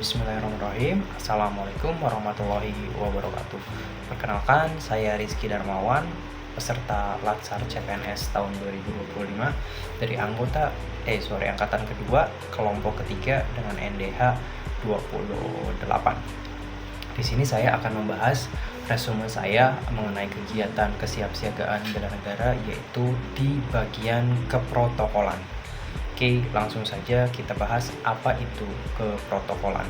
Bismillahirrahmanirrahim. Assalamualaikum warahmatullahi wabarakatuh. Perkenalkan, saya Rizky Darmawan, peserta Latsar CPNS tahun 2025 dari angkatan kedua, kelompok ketiga dengan NDH 28. Di sini saya akan membahas resume saya mengenai kegiatan kesiapsiagaan bela negara, yaitu di bagian keprotokolan. Oke, langsung saja kita bahas apa itu keprotokolan.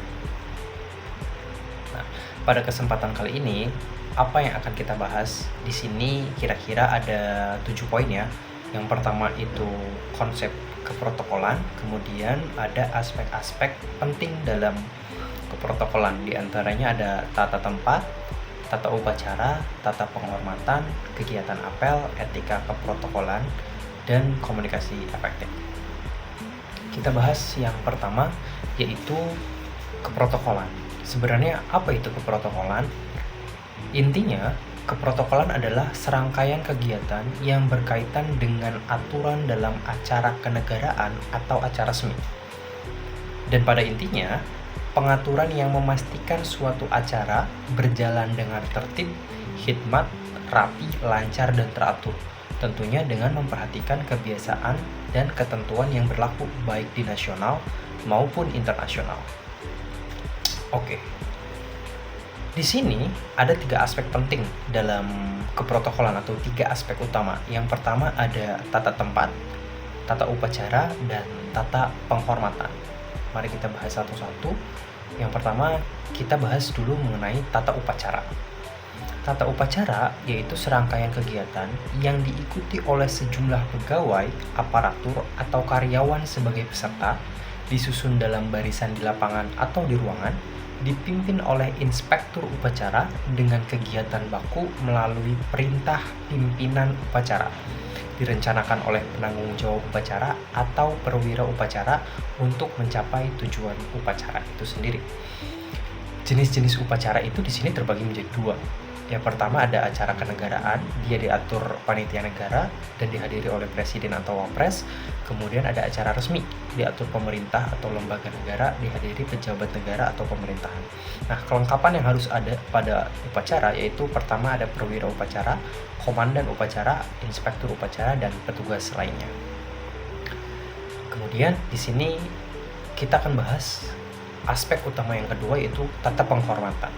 Nah, pada kesempatan kali ini, apa yang akan kita bahas di sini kira-kira ada 7 poin ya. Yang pertama itu konsep keprotokolan, kemudian ada aspek-aspek penting dalam keprotokolan. Di antaranya ada tata tempat, tata upacara, tata penghormatan, kegiatan apel, etika keprotokolan, dan komunikasi efektif. Kita bahas yang pertama, yaitu keprotokolan. Sebenarnya apa itu keprotokolan? Intinya, keprotokolan adalah serangkaian kegiatan yang berkaitan dengan aturan dalam acara kenegaraan atau acara resmi. Dan pada intinya, pengaturan yang memastikan suatu acara berjalan dengan tertib, hikmat, rapi, lancar, dan teratur. Tentunya dengan memperhatikan kebiasaan dan ketentuan yang berlaku baik di nasional maupun internasional. Oke. Di sini ada 3 aspek penting dalam keprotokolan atau 3 aspek utama. Yang pertama ada tata tempat, tata upacara, dan tata penghormatan. Mari kita bahas satu-satu. Yang pertama kita bahas dulu mengenai tata upacara. Tata upacara yaitu serangkaian kegiatan yang diikuti oleh sejumlah pegawai, aparatur, atau karyawan sebagai peserta, disusun dalam barisan di lapangan atau di ruangan, dipimpin oleh inspektur upacara dengan kegiatan baku melalui perintah pimpinan upacara, direncanakan oleh penanggung jawab upacara atau perwira upacara untuk mencapai tujuan upacara itu sendiri. Jenis-jenis upacara itu di sini terbagi menjadi 2. Yang pertama ada acara kenegaraan, dia diatur panitia negara dan dihadiri oleh presiden atau wapres. Kemudian ada acara resmi, diatur pemerintah atau lembaga negara, dihadiri pejabat negara atau pemerintahan. Nah, kelengkapan yang harus ada pada upacara yaitu pertama ada perwira upacara, komandan upacara, inspektur upacara, dan petugas lainnya. Kemudian di sini kita akan bahas aspek utama yang kedua yaitu tata penghormatan.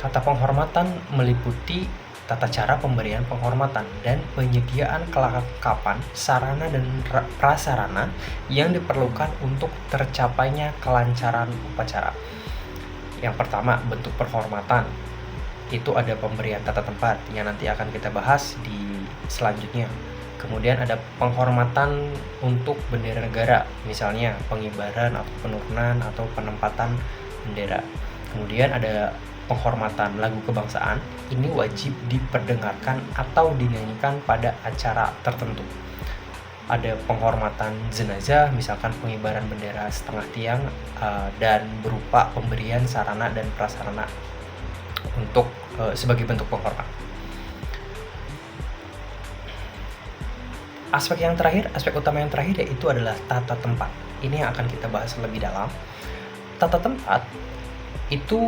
Tata penghormatan meliputi tata cara pemberian penghormatan dan penyediaan kelengkapan sarana dan prasarana yang diperlukan untuk tercapainya kelancaran upacara. Yang pertama, bentuk penghormatan. Itu ada pemberian tata tempat yang nanti akan kita bahas di selanjutnya. Kemudian ada penghormatan untuk bendera negara, misalnya pengibaran atau penurunan atau penempatan bendera. Kemudian ada penghormatan lagu kebangsaan, ini wajib diperdengarkan atau dinyanyikan pada acara tertentu. Ada penghormatan jenazah, misalkan pengibaran bendera setengah tiang, dan berupa pemberian sarana dan prasarana untuk sebagai bentuk penghormatan. Aspek utama yang terakhir yaitu adalah tata tempat. Ini yang akan kita bahas lebih dalam. Tata tempat itu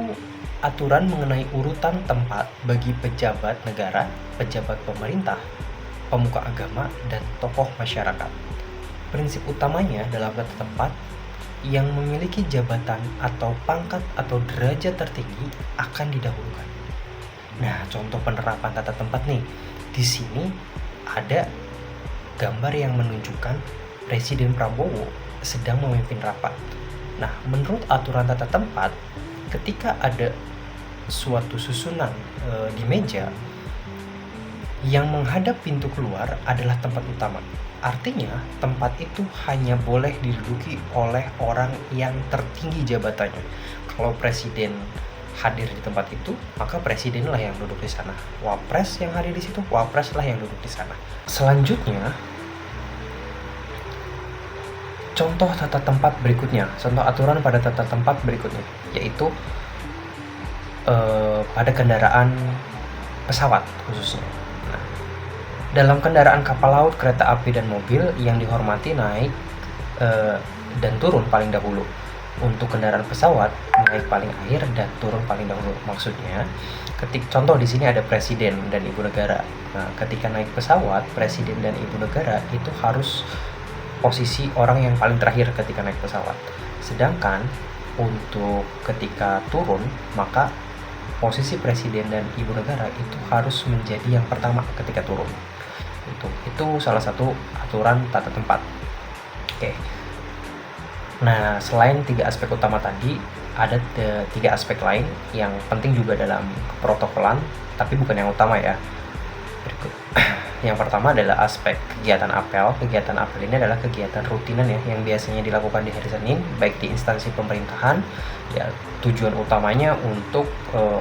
aturan mengenai urutan tempat bagi pejabat negara, pejabat pemerintah, pemuka agama, dan tokoh masyarakat. Prinsip utamanya dalam tata tempat, yang memiliki jabatan atau pangkat atau derajat tertinggi akan didahulukan. Nah, contoh penerapan tata tempat nih. Di sini ada gambar yang menunjukkan Presiden Prabowo sedang memimpin rapat. Nah, menurut aturan tata tempat, ketika ada suatu susunan di meja, yang menghadap pintu keluar adalah tempat utama. Artinya, tempat itu hanya boleh diduduki oleh orang yang tertinggi jabatannya. Kalau presiden hadir di tempat itu, maka presidenlah yang duduk di sana. Wapres yang hadir di situ, wapreslah yang duduk di sana. Selanjutnya, contoh tata tempat berikutnya, contoh aturan pada tata tempat berikutnya, yaitu pada kendaraan pesawat khususnya. Nah, dalam kendaraan kapal laut, kereta api, dan mobil yang dihormati naik dan turun paling dahulu. Untuk kendaraan pesawat, naik paling akhir dan turun paling dahulu. Maksudnya, contoh di sini ada presiden dan ibu negara. Nah, ketika naik pesawat, presiden dan ibu negara itu harus posisi orang yang paling terakhir ketika naik pesawat. Sedangkan untuk ketika turun, maka posisi presiden dan ibu negara itu harus menjadi yang pertama ketika turun. Itu salah satu aturan tata tempat. Oke. Nah, selain 3 aspek utama tadi, ada 3 aspek lain yang penting juga dalam protokolan, tapi bukan yang utama ya. Berikut. Yang pertama adalah aspek kegiatan apel. Kegiatan apel ini adalah kegiatan rutinan ya, yang biasanya dilakukan di hari Senin, baik di instansi pemerintahan. Ya, tujuan utamanya untuk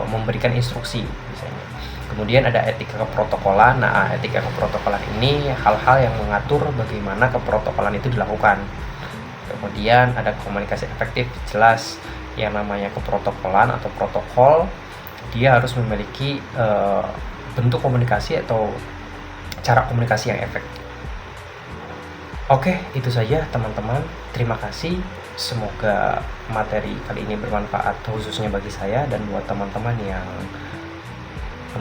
memberikan instruksi misalnya. Kemudian ada etika keprotokolan. Nah, etika keprotokolan ini hal-hal yang mengatur bagaimana keprotokolan itu dilakukan. Kemudian ada komunikasi efektif, jelas yang namanya keprotokolan atau protokol, dia harus memiliki bentuk komunikasi atau cara komunikasi yang efektif. Oke, itu saja teman-teman. Terima kasih. Semoga materi kali ini bermanfaat khususnya bagi saya dan buat teman-teman yang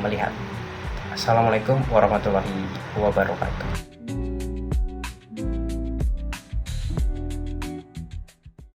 melihat. Assalamualaikum warahmatullahi wabarakatuh.